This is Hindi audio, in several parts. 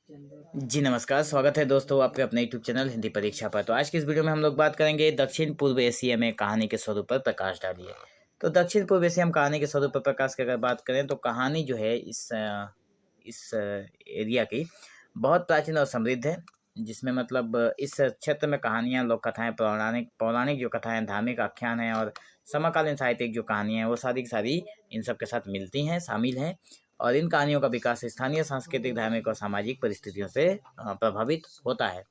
जी नमस्कार, स्वागत है दोस्तों आपके अपने यूट्यूब चैनल हिंदी परीक्षा पर। तो आज की इस वीडियो में हम लोग बात करेंगे दक्षिण पूर्व एशिया में कहानी के स्वरूप पर प्रकाश डालिए। तो दक्षिण पूर्व एशिया में कहानी के स्वरूप पर प्रकाश की अगर बात करें तो कहानी जो है इस एरिया की बहुत प्राचीन और समृद्ध है, जिसमें मतलब इस क्षेत्र में कहानियाँ, लोक कथाएँ, पौराणिक पौराणिक जो कथाएँ, धार्मिक आख्यान हैं और समकालीन साहित्यिक जो कहानियाँ हैं वो सारी की सारी इन सब के साथ मिलती हैं, शामिल हैं। और इन कहानियों का विकास स्थानीय सांस्कृतिक, धार्मिक और सामाजिक परिस्थितियों से प्रभावित होता है।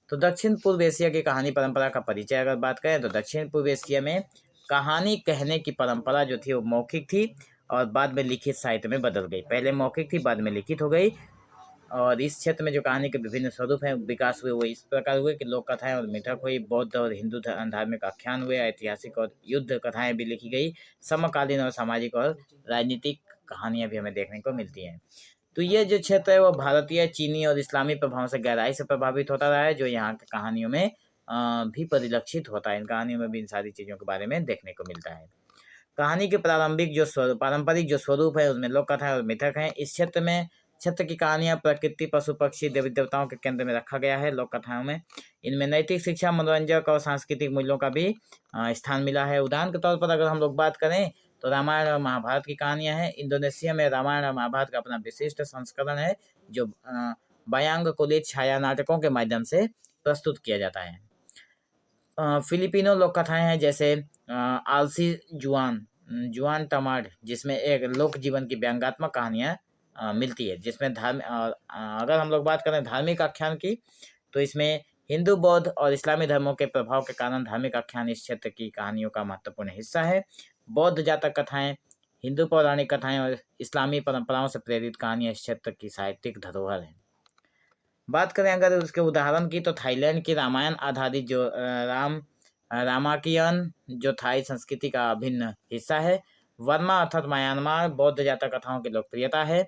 तो दक्षिण पूर्व एशिया की कहानी परंपरा का परिचय अगर बात करें तो दक्षिण पूर्व एशिया में कहानी कहने की परंपरा जो थी वो मौखिक थी और बाद में लिखित साहित्य में बदल गई। पहले मौखिक थी, बाद में लिखित हो गई। और इस क्षेत्र में जो कहानी के विभिन्न स्वरूप हैं विकास हुए वो इस प्रकार हुए कि लोक कथाएं और मिथक हुई, बौद्ध और हिंदू धार्मिक आख्यान हुए, ऐतिहासिक और युद्ध कथाएं भी लिखी गई, समकालीन और सामाजिक और राजनीतिक कहानियां भी हमें देखने को मिलती हैं। तो ये जो क्षेत्र है वो भारतीय, चीनी और इस्लामी प्रभाव से गहराई से प्रभावित होता रहा है, जो यहाँ की कहानियों में भी परिलक्षित होता है। इन कहानियों में भी इन सारी चीज़ों के बारे में देखने को मिलता है। कहानी के प्रारंभिक जो पारंपरिक जो स्वरूप है उसमें लोक कथाएं और मिथक हैं। इस क्षेत्र की कहानियां प्रकृति, पशु पक्षी, देवी देवताओं के केंद्र में रखा गया है लोक कथाओं में। इनमें नैतिक शिक्षा, मनोरंजक और सांस्कृतिक मूल्यों का भी स्थान मिला है। उदाहरण के तौर पर अगर हम लोग बात करें तो रामायण और महाभारत की कहानियां हैं। इंडोनेशिया में रामायण और महाभारत का अपना विशिष्ट संस्करण है, जो बयांग कुलित छाया नाटकों के माध्यम से प्रस्तुत किया जाता है। फिलिपिनो लोक कथाएं हैं, जैसे आलसी जुआन जुआन टमाड, जिसमें एक लोक जीवन की व्यंग्यात्मक कहानियां मिलती है, जिसमें अगर हम लोग बात करें धार्मिक आख्यान की तो इसमें हिंदू, बौद्ध और इस्लामी धर्मों के प्रभाव के कारण धार्मिक आख्यान इस क्षेत्र की कहानियों का महत्वपूर्ण हिस्सा है। बौद्ध जातक कथाएं, हिंदू पौराणिक कथाएं और इस्लामी परंपराओं से प्रेरित कहानियां इस क्षेत्र की साहित्यिक धरोहर हैं। बात करें अगर उसके उदाहरण की तो थाईलैंड की रामायण आधारित जो रामाकियन जो थाई संस्कृति का अभिन्न हिस्सा है। वर्मा अर्थात म्यांमार बौद्ध जातक कथाओं की लोकप्रियता है।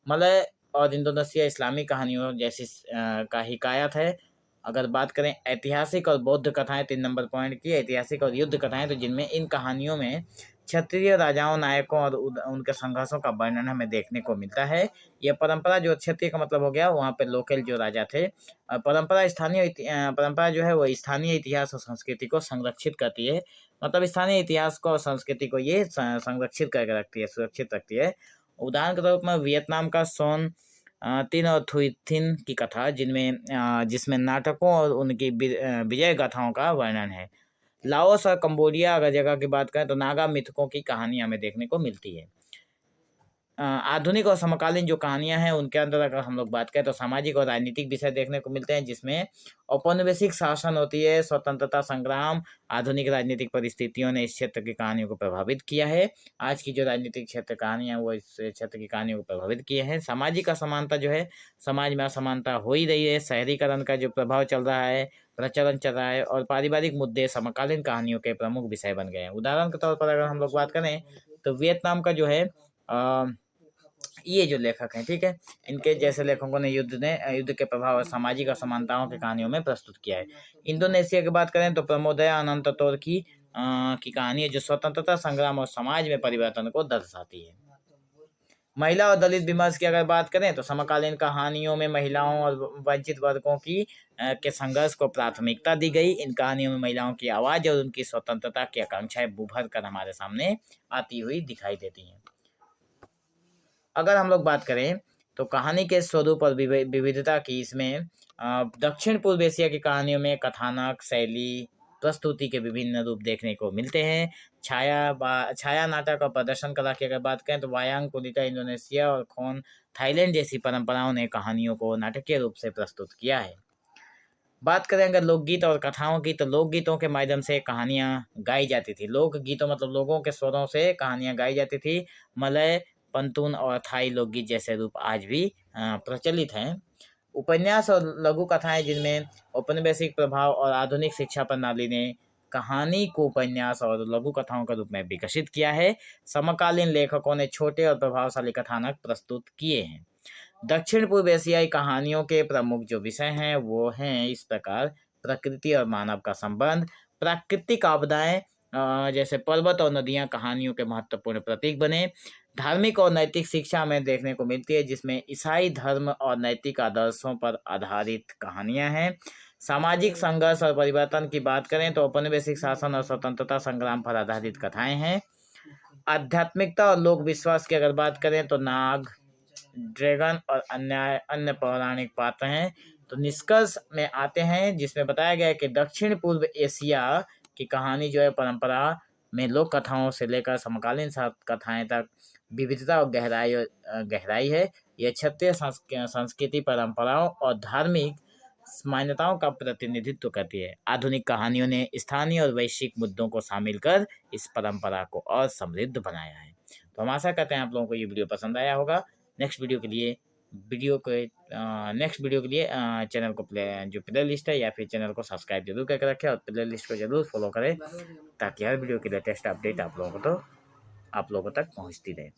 मलय और इंडोनेशिया इस्लामी कहानियों जैसी का हिकायत है। अगर बात करें ऐतिहासिक और बौद्ध कथाएं, 3 नंबर पॉइंट की ऐतिहासिक और युद्ध कथाएं, तो जिनमें इन कहानियों में क्षत्रिय राजाओं, नायकों और उनके संघर्षों का वर्णन हमें देखने को मिलता है। यह परंपरा जो क्षत्रिय का मतलब हो गया वहाँ पे लोकल जो राजा थे। परंपरा जो है वो स्थानीय इतिहास और संस्कृति को संरक्षित करती है। मतलब स्थानीय इतिहास को और संस्कृति को ये संरक्षित करके रखती है, सुरक्षित रखती है। उदाहरण के तौर पर वियतनाम का सोन तिन और थुई थिन की कथा, जिसमें नाटकों और उनकी विजय गाथाओं का वर्णन है। लाओस और कंबोडिया अगर जगह की बात करें तो नागा मिथकों की कहानी हमें देखने को मिलती है। आधुनिक और समकालीन जो कहानियां हैं उनके अंदर अगर हम लोग बात करें तो सामाजिक और राजनीतिक विषय देखने को मिलते हैं, जिसमें औपनिवेशिक शासन होती है, स्वतंत्रता संग्राम, आधुनिक राजनीतिक परिस्थितियों ने इस क्षेत्र की कहानियों को प्रभावित किया है। आज की जो राजनीतिक क्षेत्र कहानियां वो इस क्षेत्र की कहानियों को प्रभावित किए हैं। सामाजिक असमानता जो है, समाज में असमानता हो ही रही है, शहरीकरण का जो प्रभाव चल रहा है, प्रचलन चल रहा है और पारिवारिक मुद्दे समकालीन कहानियों के प्रमुख विषय बन गए हैं। उदाहरण के तौर पर अगर हम लोग बात करें तो वियतनाम का जो है ये जो लेखक हैं, ठीक है, इनके जैसे लेखकों ने युद्ध के प्रभाव और सामाजिक असमानताओं की कहानियों में प्रस्तुत किया है। इंडोनेशिया की बात करें तो प्रमोदया अनंततोर की कहानी है, जो स्वतंत्रता संग्राम और समाज में परिवर्तन को दर्शाती है। महिला और दलित विमर्श की अगर बात करें तो समकालीन कहानियों में महिलाओं और वंचित वर्गों के संघर्ष को प्राथमिकता दी गई। इन कहानियों में महिलाओं की आवाज़ और उनकी स्वतंत्रता की आकांक्षाएं उभर कर हमारे सामने आती हुई दिखाई देती हैं। अगर हम लोग बात करें तो कहानी के स्वरूप और विविधता की, इसमें दक्षिण पूर्व एशिया की कहानियों में कथानक शैली, प्रस्तुति के विभिन्न रूप देखने को मिलते हैं। छाया नाटक और प्रदर्शन कला की अगर बात करें तो वायांग कुलिका इंडोनेशिया और खोन थाईलैंड जैसी परंपराओं ने कहानियों को नाटकीय रूप से प्रस्तुत किया है। बात करें अगर लोकगीत और कथाओं की तो लोकगीतों के माध्यम से कहानियाँ गाई जाती थी। लोकगीतों मतलब लोगों के स्वरों से कहानियाँ गाई जाती थी। मलय, पंतून और थाई लोकगीत जैसे रूप आज भी प्रचलित हैं। उपन्यास और लघु कथाएं, जिनमें औपनिवेशिक प्रभाव और आधुनिक शिक्षा प्रणाली ने कहानी को उपन्यास और लघु कथाओं के रूप में विकसित किया है। समकालीन लेखकों ने छोटे और प्रभावशाली कथानक प्रस्तुत किए हैं। दक्षिण पूर्व एशियाई कहानियों के प्रमुख जो विषय हैं वो हैं इस प्रकार: प्रकृति और मानव का संबंध, प्राकृतिक आपदाएं जैसे पर्वत और नदियां कहानियों के महत्वपूर्ण प्रतीक बने। धार्मिक और नैतिक शिक्षा हमें देखने को मिलती है, जिसमें ईसाई धर्म और नैतिक आदर्शों पर आधारित कहानियां हैं। सामाजिक संघर्ष और परिवर्तन की बात करें तो औपनिवेशिक शासन और स्वतंत्रता संग्राम पर आधारित कथाएं हैं। आध्यात्मिकता और लोक विश्वास की अगर बात करें तो नाग, ड्रैगन और अन्य पौराणिक पात्र हैं। तो निष्कर्ष में आते हैं जिसमें बताया गया है कि दक्षिण पूर्व एशिया की कहानी जो है परंपरा में लोक कथाओं से लेकर समकालीन कथाएं तक विविधता और गहराई है। यह क्षेत्रीय संस्कृति, परंपराओं और धार्मिक मान्यताओं का प्रतिनिधित्व करती है। आधुनिक कहानियों ने स्थानीय और वैश्विक मुद्दों को शामिल कर इस परंपरा को और समृद्ध बनाया है। तो हम आशा करते हैं आप लोगों को ये वीडियो पसंद आया होगा। नेक्स्ट वीडियो के लिए चैनल को प्ले लिस्ट है या फिर चैनल को सब्सक्राइब जरूर करके रखें और प्ले लिस्ट को जरूर फॉलो करें, ताकि हर वीडियो की लेटेस्ट अपडेट आप लोगों तक पहुंचती रहे।